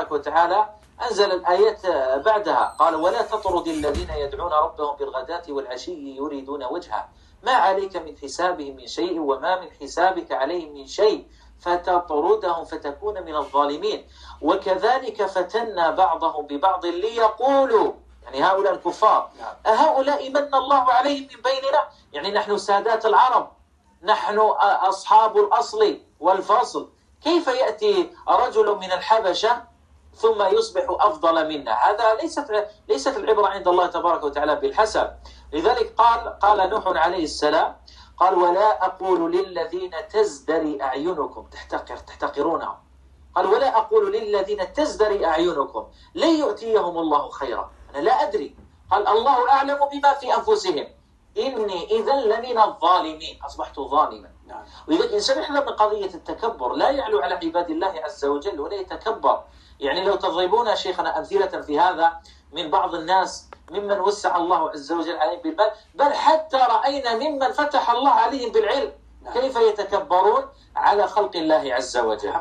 تبارك وتعالى أنزل الآية بعدها، قال: ولا تطرد الذين يدعون ربهم بالغداة والعشي يريدون وجهه ما عليك من حسابهم من شيء وما من حسابك عليهم من شيء فتطردهم فتكون من الظالمين. وكذلك فتنا بعضهم ببعض ليقولوا، يعني هؤلاء الكفار، أهؤلاء من الله عليهم من بيننا، يعني نحن سادات العرب، نحن أصحاب الأصل والفصل، كيف يأتي رجل من الحبشة ثم يصبح أفضل منا؟ هذا ليست العبرة عند الله تبارك وتعالى بالحسب. لذلك قال نوح عليه السلام، قال: ولا أقول للذين تزدري أعينكم تحتقرونهم، قال: ولا أقول للذين تزدري أعينكم لن يؤتيهم الله خيرا، أنا لا أدري، قال: الله أعلم بما في أنفسهم إني إذا لمن الظالمين، أصبحت ظالما. وإذا الإنسان يحذر من قضية التكبر، لا يعلو على عباد الله عز وجل ولا يتكبر. يعني لو تضربون شيخنا أمثلة في هذا من بعض الناس ممن وسع الله عز وجل عليهم بالمال، بل حتى رأينا ممن فتح الله عليهم بالعلم كيف يتكبرون على خلق الله عز وجل.